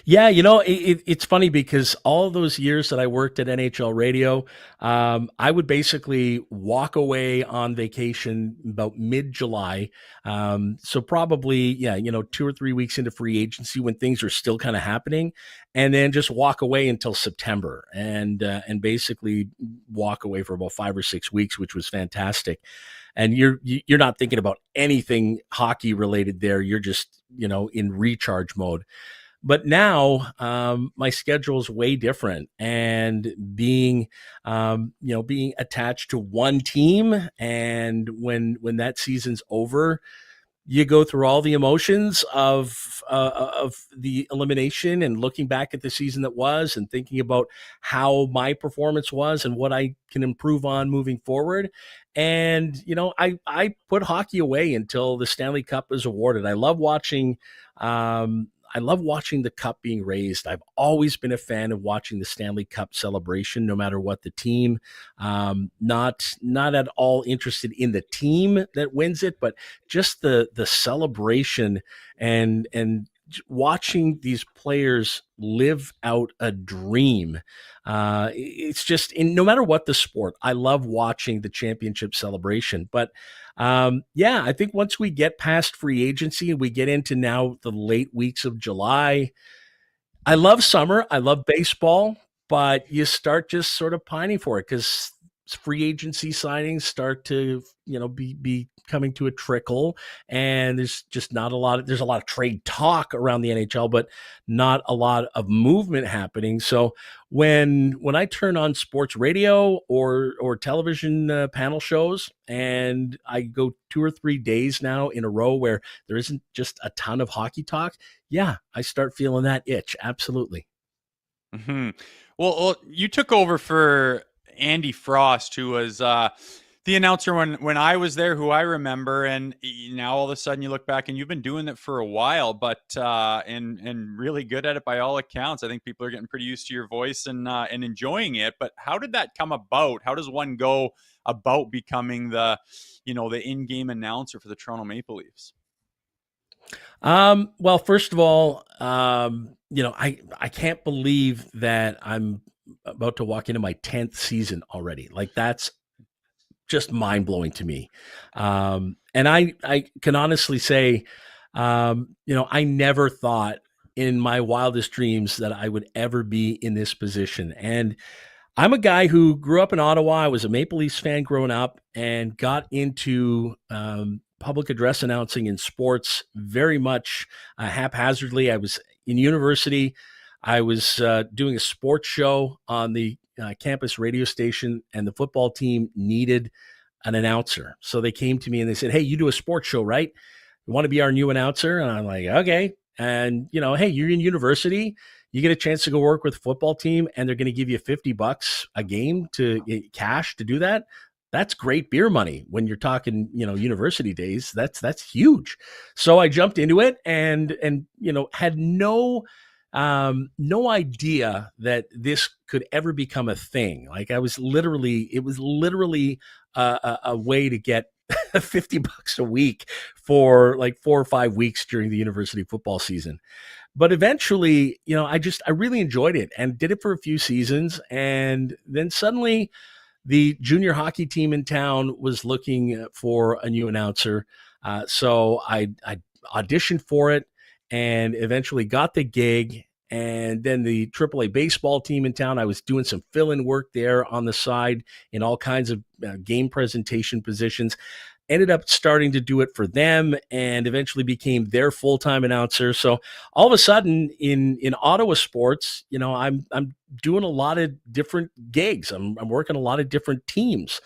Yeah, it's funny because all those years that I worked at NHL radio, I would basically walk away on vacation about mid-July. So probably, 2 or 3 weeks into free agency when things are still kind of happening, and then just walk away until September and basically walk away for about 5 or 6 weeks, which was fantastic. And you're not thinking about anything hockey related there. You're just, in recharge mode. But now my schedule is way different, and being attached to one team, and when that season's over, you go through all the emotions of the elimination and looking back at the season that was and thinking about how my performance was and what I can improve on moving forward. And, I put hockey away until the Stanley Cup is awarded. I love watching the cup being raised. I've always been a fan of watching the Stanley Cup celebration, no matter what the team. Not at all interested in the team that wins it, but just the celebration and watching these players live out a dream. It's just no matter what the sport, I love watching the championship celebration. But I think once we get past free agency and we get into now the late weeks of July, I love summer. I love baseball, but you start just sort of pining for it because free agency signings start to, be coming to a trickle, and there's just not a lot there's a lot of trade talk around the NHL, but not a lot of movement happening. So when I turn on sports radio or television panel shows, and I go 2 or 3 days now in a row where there isn't just a ton of hockey talk, yeah, I start feeling that itch. Absolutely. Mm-hmm. Well, you took over for Andy Frost, who was the announcer when I was there, who I remember, and now all of a sudden you look back and you've been doing it for a while, but and really good at it by all accounts. I think people are getting pretty used to your voice and enjoying it. But how did that come about? How does one go about becoming the in-game announcer for the Toronto Maple Leafs? Well, first of all, I can't believe that I'm about to walk into my 10th season already. Like, that's just mind blowing to me. And I can honestly say, I never thought in my wildest dreams that I would ever be in this position. And I'm a guy who grew up in Ottawa. I was a Maple Leafs fan growing up and got into public address announcing in sports very much haphazardly. I was in university. I was doing a sports show on the campus radio station, and the football team needed an announcer. So they came to me and they said, "Hey, you do a sports show, right? You want to be our new announcer?" And I'm like, "Okay." And, hey, you're in university. You get a chance to go work with a football team, and they're going to give you $50 a game to cash to do that. That's great beer money when you're talking, university days. That's huge. So I jumped into it and had no idea that this could ever become a thing. Like, it was literally a way to get $50 a week for like 4 or 5 weeks during the university football season. But eventually, I really enjoyed it and did it for a few seasons. And then suddenly the junior hockey team in town was looking for a new announcer. So I auditioned for it and eventually got the gig. And then the AAA baseball team in town, I was doing some fill-in work there on the side in all kinds of game presentation positions. Ended up starting to do it for them and eventually became their full-time announcer. So all of a sudden in Ottawa sports, I'm doing a lot of different gigs. I'm working a lot of different teams.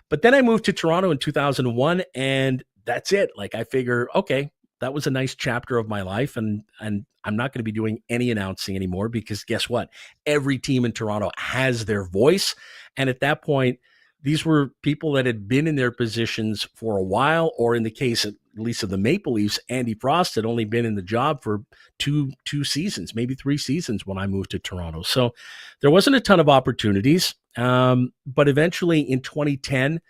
But then I moved to Toronto in 2001, and that's it. Like, I figure, okay, that was a nice chapter of my life, and I'm not going to be doing any announcing anymore, because guess what? Every team in Toronto has their voice. And at that point, these were people that had been in their positions for a while, or in the case at least of the Maple Leafs, Andy Frost had only been in the job for two seasons, maybe 3 seasons when I moved to Toronto. So there wasn't a ton of opportunities. But eventually in 2010,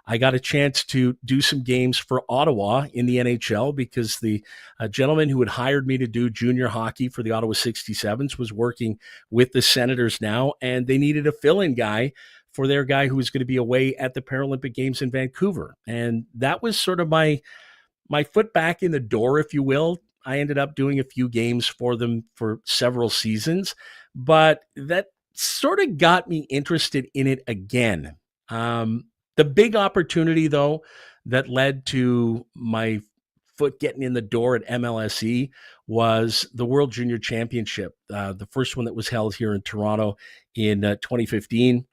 I got a chance to do some games for Ottawa in the NHL, because the gentleman who had hired me to do junior hockey for the Ottawa 67s was working with the Senators now, and they needed a fill-in guy for their guy who was going to be away at the Paralympic Games in Vancouver. And that was sort of my foot back in the door, if you will. I ended up doing a few games for them for several seasons, but that sort of got me interested in it again. The big opportunity, though, that led to my foot getting in the door at MLSE was the World Junior Championship, the first one that was held here in Toronto in 2015.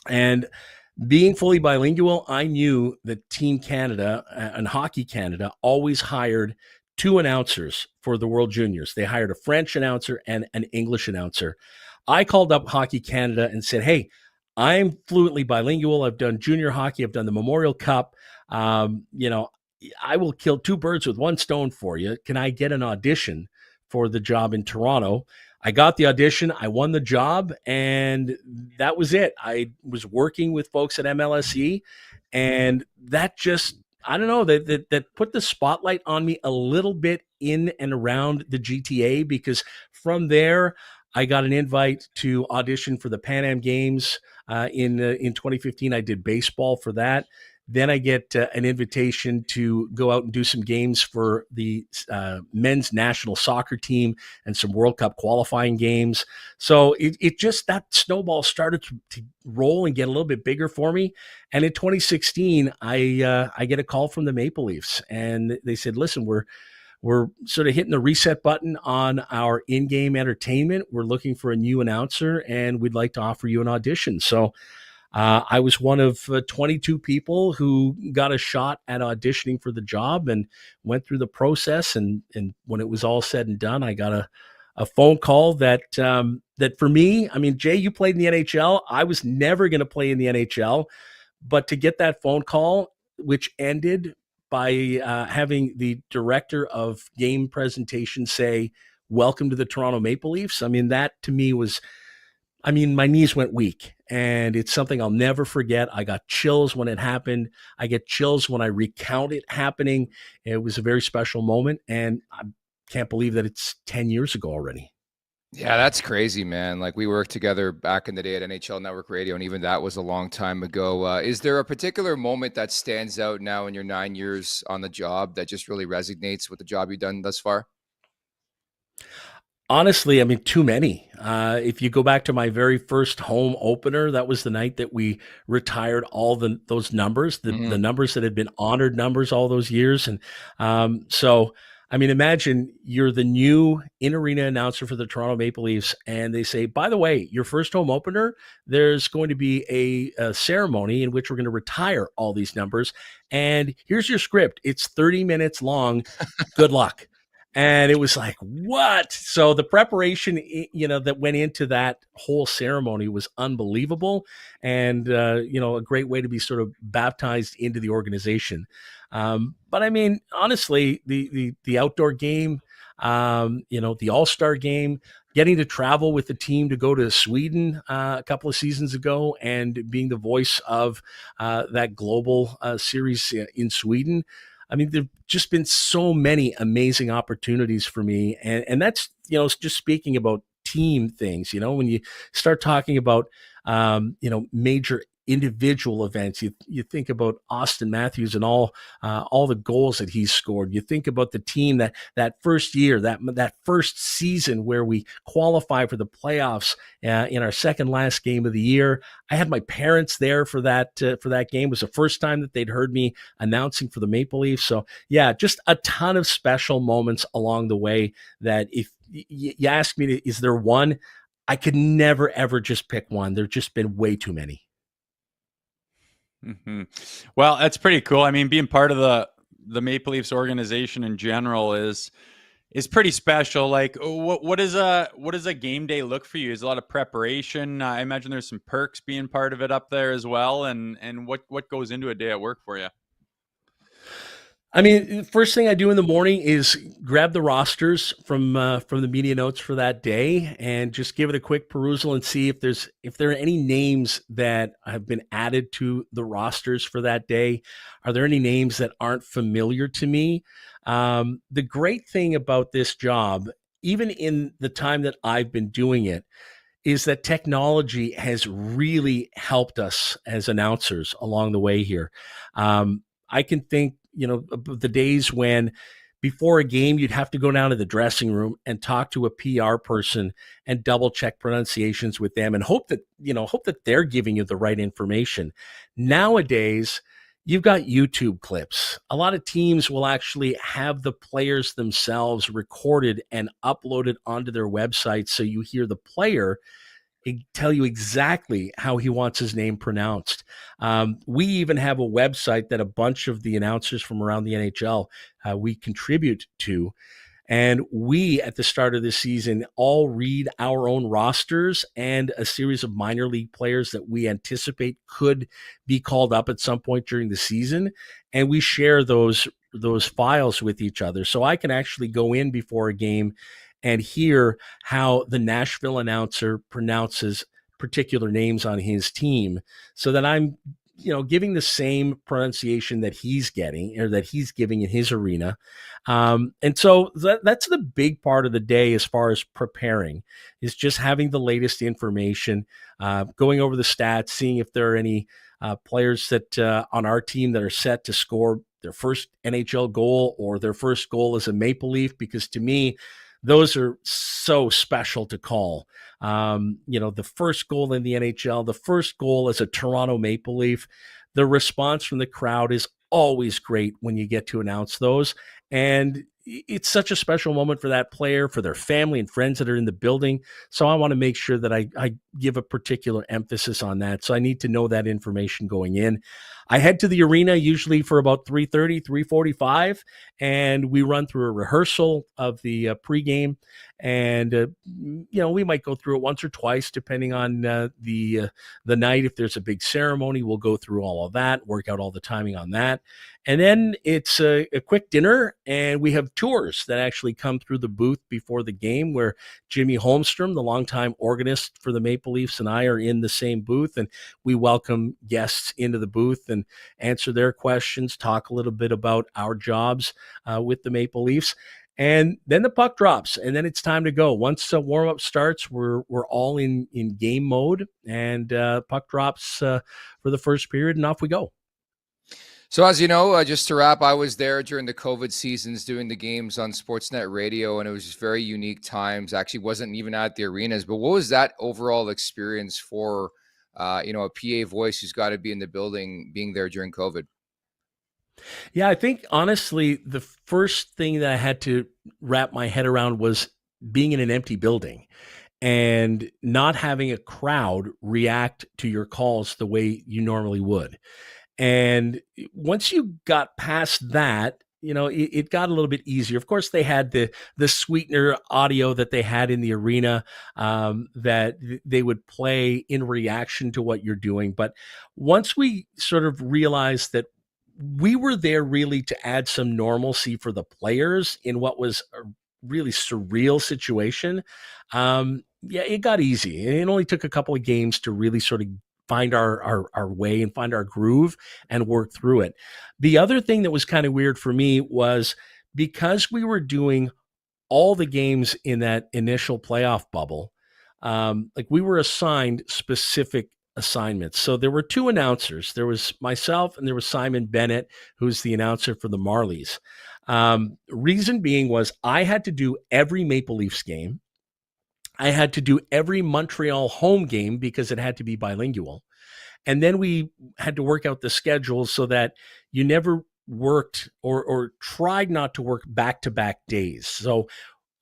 And being fully bilingual, I knew that Team Canada and Hockey Canada always hired 2 announcers for the World Juniors. They hired a French announcer and an English announcer. I called up Hockey Canada and said, "Hey, I'm fluently bilingual. I've done junior hockey. I've done the Memorial Cup. I will kill 2 birds with 1 stone for you. Can I get an audition for the job in Toronto?" I got the audition. I won the job, and that was it. I was working with folks at MLSE, and that just, I don't know, that put the spotlight on me a little bit in and around the GTA, because from there, I got an invite to audition for the Pan Am Games in 2015. I did baseball for that. Then I get an invitation to go out and do some games for the men's national soccer team and some World Cup qualifying games. So it just, that snowball started to roll and get a little bit bigger for me. And in 2016, I get a call from the Maple Leafs, and they said, "Listen, we're sort of hitting the reset button on our in-game entertainment. We're looking for a new announcer, and we'd like to offer you an audition." So I was one of 22 people who got a shot at auditioning for the job and went through the process. And when it was all said and done, I got a phone call that for me, I mean, Jay, you played in the NHL. I was never going to play in the NHL, but to get that phone call, which ended by having the director of game presentation say, "Welcome to the Toronto Maple Leafs." I mean, that to me was, my knees went weak, and it's something I'll never forget. I got chills when it happened. I get chills when I recount it happening. It was a very special moment, and I can't believe that it's 10 years ago already. Yeah, that's crazy, man. Like, we worked together back in the day at NHL Network Radio, and even that was a long time ago. Is there a particular moment that stands out now in your 9 years on the job that just really resonates with the job you've done thus far? Honestly, I mean, too many. If you go back to my very first home opener, that was the night that we retired all those numbers, the Mhm. numbers that had been honored numbers all those years. And so, I mean, imagine you're the new in-arena announcer for the Toronto Maple Leafs, and they say, by the way, your first home opener, there's going to be a ceremony in which we're going to retire all these numbers. And here's your script. It's 30 minutes long. Good luck. And it was like, what? So the preparation, that went into that whole ceremony was unbelievable, and a great way to be sort of baptized into the organization. But I mean, honestly, the outdoor game, the All-Star game, getting to travel with the team to go to Sweden a couple of seasons ago, and being the voice of that global series in Sweden. I mean, there've just been so many amazing opportunities for me. And that's, just speaking about team things, when you start talking about, major individual events, you think about Austin Matthews and all the goals that he's scored. You think about the team that first year, that first season where we qualify for the playoffs in our second last game of the year. I had my parents there for that game. It was the first time that they'd heard me announcing for the Maple Leafs. So yeah, just a ton of special moments along the way that if you ask me, is there one? I could never, ever just pick one. There've just been way too many. Mm-hmm. Well, that's pretty cool. I mean, being part of the Maple Leafs organization in general is pretty special. Like, what is a game day look for you? Is a lot of preparation. I imagine there's some perks being part of it up there as well. And what goes into a day at work for you? I mean, the first thing I do in the morning is grab the rosters from the media notes for that day, and just give it a quick perusal and see if there are any names that have been added to the rosters for that day. Are there any names that aren't familiar to me? The great thing about this job, even in the time that I've been doing it, is that technology has really helped us as announcers along the way here. I can think, of the days when before a game, you'd have to go down to the dressing room and talk to a PR person and double check pronunciations with them and hope that they're giving you the right information. Nowadays, you've got YouTube clips. A lot of teams will actually have the players themselves recorded and uploaded onto their website. So you hear the player tell you exactly how he wants his name pronounced. We even have a website that a bunch of the announcers from around the NHL we contribute to. And we, at the start of the season, all read our own rosters and a series of minor league players that we anticipate could be called up at some point during the season. And we share those files with each other. So I can actually go in before a game and hear how the Nashville announcer pronounces particular names on his team, so that I'm, giving the same pronunciation that he's getting or that he's giving in his arena. And so that's the big part of the day as far as preparing, is just having the latest information, going over the stats, seeing if there are any players that on our team that are set to score their first NHL goal or their first goal as a Maple Leaf, because to me, those are so special to call. The first goal in the NHL, the first goal as a Toronto Maple Leaf, the response from the crowd is always great when you get to announce those. And it's such a special moment for that player, for their family and friends that are in the building. So I want to make sure that I give a particular emphasis on that. So I need to know that information going in. I head to the arena usually for about 3:30, 3:45, and we run through a rehearsal of the pregame. And, we might go through it once or twice, depending on the night. If there's a big ceremony, we'll go through all of that, work out all the timing on that. And then it's a quick dinner, and we have tours that actually come through the booth before the game, where Jimmy Holmstrom, the longtime organist for the Maple Leafs, and I are in the same booth, and we welcome guests into the booth and answer their questions, talk a little bit about our jobs with the Maple Leafs. And then the puck drops, and then it's time to go. Once the warm up starts, we're all in game mode, and puck drops for the first period, and off we go. So as you know, just to wrap, I was there during the COVID seasons doing the games on Sportsnet Radio, and it was just very unique times. Actually, wasn't even at the arenas, but what was that overall experience for, a PA voice who's got to be in the building, being there during COVID? Yeah, I think honestly, the first thing that I had to wrap my head around was being in an empty building and not having a crowd react to your calls the way you normally would. And once you got past that, it got a little bit easier. Of course, they had the sweetener audio that they had in the arena that they would play in reaction to what you're doing. But once we sort of realized that we were there really to add some normalcy for the players in what was a really surreal situation, it got easy. It only took a couple of games to really sort of find our way and find our groove and work through it. The other thing that was kind of weird for me was because we were doing all the games in that initial playoff bubble, we were assigned specific assignments. So there were two announcers. There was myself and there was Simon Bennett, who's the announcer for the Marlies. Reason being was I had to do every Maple Leafs game. I had to do every Montreal home game because it had to be bilingual. And then we had to work out the schedule so that you never worked or tried not to work back-to-back days. So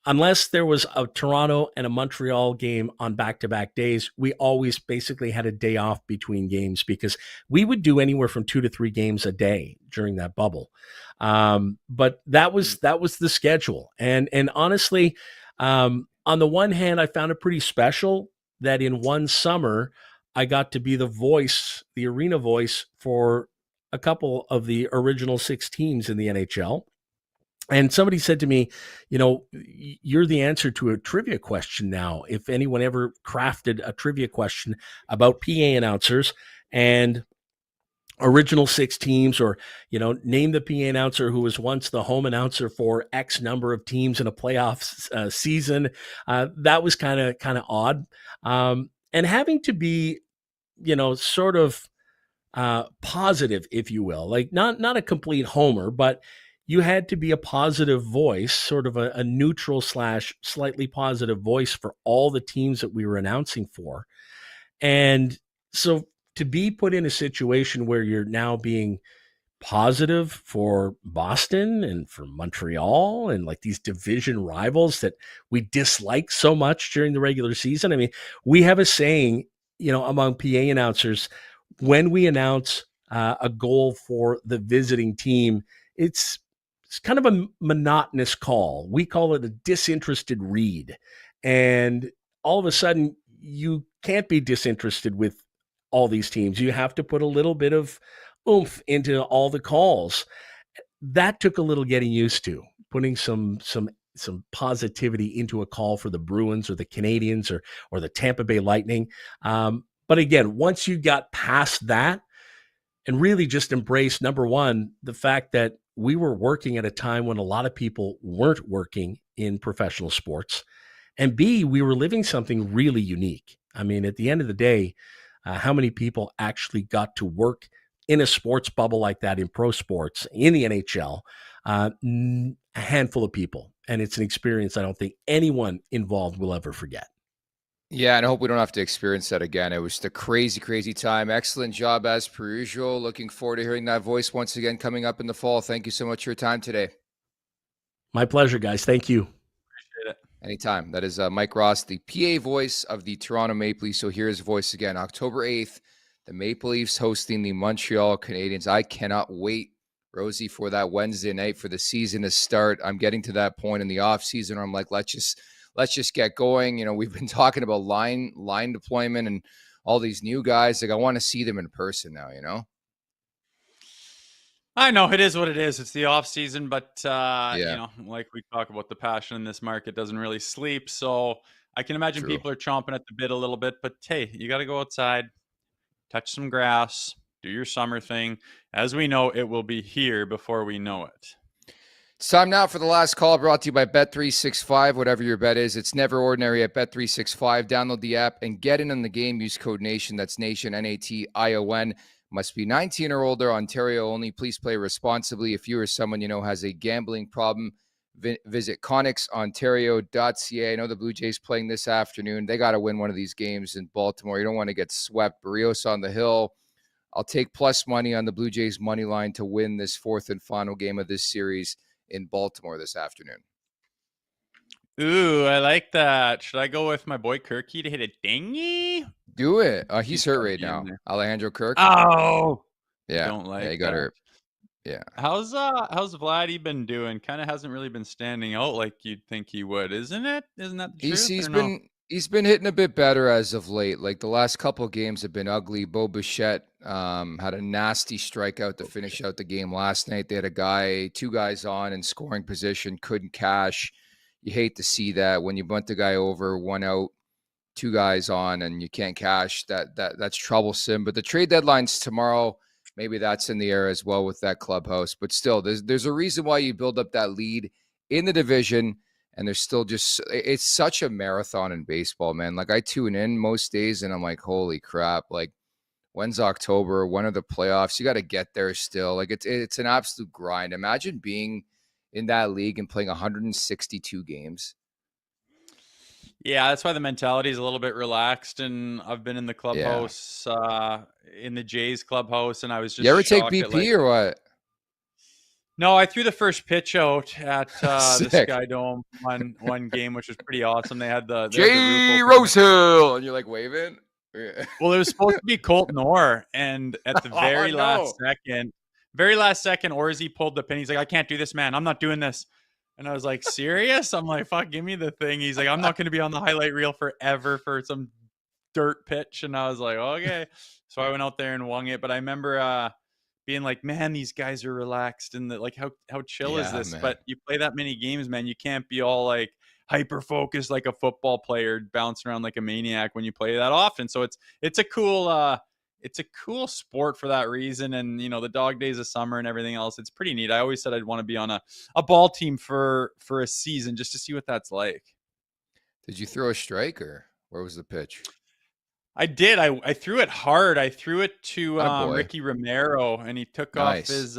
unless there was a Toronto and a Montreal game on back-to-back days, we always basically had a day off between games because we would do anywhere from 2 to 3 games a day during that bubble. But that was the schedule. And honestly, on the one hand, I found it pretty special that in one summer, I got to be the voice, the arena voice for a couple of the original 6 teams in the NHL. And somebody said to me, you're the answer to a trivia question now. If anyone ever crafted a trivia question about PA announcers and original 6 teams, or name the PA announcer who was once the home announcer for X number of teams in a playoff season, that was kind of odd, and having to be sort of positive, if you will, like not a complete homer, but you had to be a positive voice, sort of a neutral / slightly positive voice for all the teams that we were announcing for. And so to be put in a situation where you're now being positive for Boston and for Montreal and like these division rivals that we dislike so much during the regular season. I mean, we have a saying, among PA announcers, when we announce a goal for the visiting team, it's kind of a monotonous call. We call it a disinterested read. And all of a sudden, you can't be disinterested with all these teams. You have to put a little bit of oomph into all the calls. That took a little getting used to, putting some positivity into a call for the Bruins or the Canadians or the Tampa Bay Lightning. But again, once you got past that and really just embraced, number one, the fact that we were working at a time when a lot of people weren't working in professional sports, and B, we were living something really unique. I mean, at the end of the day, how many people actually got to work in a sports bubble like that in pro sports, in the NHL? A handful of people. And it's an experience I don't think anyone involved will ever forget. Yeah, and I hope we don't have to experience that again. It was the crazy, crazy time. Excellent job as per usual. Looking forward to hearing that voice once again coming up in the fall. Thank you so much for your time today. My pleasure, guys. Thank you. Appreciate it. Anytime. That is Mike Ross, the PA voice of the Toronto Maple Leafs. So here's his voice again. October 8th, the Maple Leafs hosting the Montreal Canadiens. I cannot wait, Rosie, for that Wednesday night for the season to start. I'm getting to that point in the offseason where I'm like, let's just get going. We've been talking about line deployment and all these new guys. Like, I want to see them in person now, I know it is what it is. It's the off season, but like we talk about, the passion in this market doesn't really sleep. So I can imagine True. people are chomping at the bit a little bit, but hey, you got to go outside, touch some grass, do your summer thing. As we know, it will be here before we know it. It's time now for the last call, brought to you by Bet365. Whatever your bet is, it's never ordinary at Bet365. Download the app and get in on the game. Use code NATION. That's NATION, NATION. Must be 19 or older, Ontario only. Please play responsibly. If you or someone you know has a gambling problem, visit connexontario.ca. I know the Blue Jays playing this afternoon. They got to win one of these games in Baltimore. You don't want to get swept. Barrios on the hill. I'll take plus money on the Blue Jays money line to win this fourth and final game of this series in Baltimore this afternoon. Ooh, I like that. Should I go with my boy Kirky to hit a dingy? Do it. He's hurt right now. Alejandro Kirk. Oh, yeah. Don't like yeah, he got that. hurt. Yeah. How's Vladdy been doing? Kind of hasn't really been standing out like you'd think he would, isn't it? Isn't that the truth? He's been hitting a bit better as of late. Like the last couple of games have been ugly. Bo Bichette had a nasty strikeout to finish out the game last night. They had two guys on in scoring position, couldn't cash. You hate to see that when you bunt the guy over, 1 out, 2 guys on, and you can't cash. That's troublesome. But the trade deadline's tomorrow. Maybe that's in the air as well with that clubhouse. But still, there's a reason why you build up that lead in the division. And there's still it's such a marathon in baseball, man. Like I tune in most days and I'm like, holy crap. Like when's October? When are the playoffs? You got to get there still. Like it's an absolute grind. Imagine being in that league and playing 162 games. Yeah, that's why the mentality is a little bit relaxed. And I've been in the clubhouse, in the Jays clubhouse, and I was just. You ever take BP or what? No, I threw the first pitch out at the Sky Dome one game, which was pretty awesome. They had the Jay Rosehill, and you're like waving. Well, it was supposed to be Colt Knorr, and at the very last second, Orzi pulled the pin. He's like, "I can't do this, man. I'm not doing this." And I was like, "Serious?" I'm like, "Fuck, give me the thing." He's like, "I'm not going to be on the highlight reel forever for some dirt pitch." And I was like, "Okay." So I went out there and wung it. But I remember being like, man, these guys are relaxed and like how chill is this? Man. But you play that many games, man, you can't be all like hyper focused like a football player bouncing around like a maniac when you play that often. So it's a cool sport for that reason. And you know, the dog days of summer and everything else, it's pretty neat. I always said I'd want to be on a ball team for a season just to see what that's like. Did you throw a strike or where was the pitch? I did. I threw it hard. I threw it to Ricky Romero, and he took off his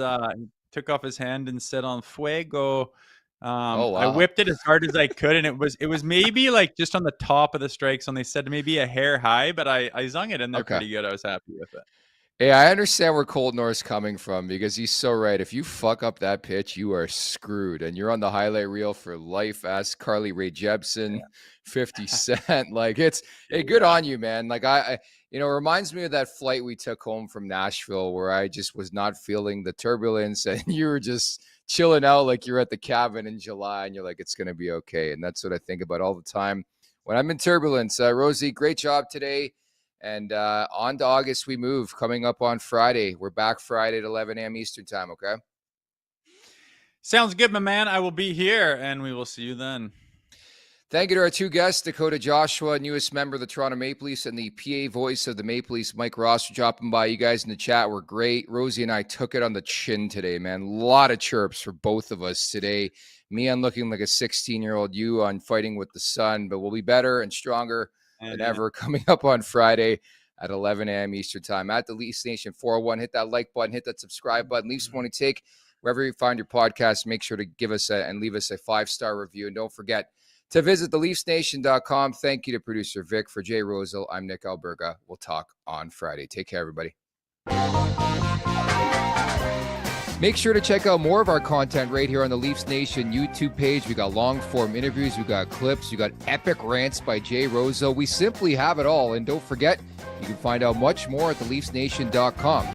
hand and said on fuego. Wow. I whipped it as hard as I could, and it was maybe like just on the top of the strike zone. They said maybe a hair high, but I zung it in there pretty good. I was happy with it. Yeah, I understand where Colt Norris coming from because he's so right. If you fuck up that pitch, you are screwed, and you're on the highlight reel for life. Ask Carly Rae Jepsen, 50 Cent. Like good on you, man. Like I it reminds me of that flight we took home from Nashville where I just was not feeling the turbulence, and you were just chilling out like you're at the cabin in July, and you're like, it's gonna be okay. And that's what I think about all the time when I'm in turbulence. Rosie, great job today. And on to August we move, coming up on Friday. We're back Friday at 11 a.m. Eastern time, okay? Sounds good, my man. I will be here, and we will see you then. Thank you to our two guests, Dakota Joshua, newest member of the Toronto Maple Leafs, and the PA voice of the Maple Leafs, Mike Ross, for dropping by. You guys in the chat were great. Rosie and I took it on the chin today, man. A lot of chirps for both of us today. Me on looking like a 16-year-old, you on fighting with the sun, but we'll be better and stronger than ever coming up on Friday at 11 a.m. Eastern time at the Leafs Nation 401. Hit that like button, hit that subscribe button. Leafs Morning Take, wherever you find your podcast, make sure to give us and leave us a 5-star review. And don't forget to visit theleafsnation.com. Thank you to producer Vic. For Jay Rosehill, I'm Nick Alberga. We'll talk on Friday. Take care, everybody. Make sure to check out more of our content right here on the Leafs Nation YouTube page. We got long-form interviews. We got clips. We got epic rants by Jay Rosehill. We simply have it all. And don't forget, you can find out much more at theleafsnation.com.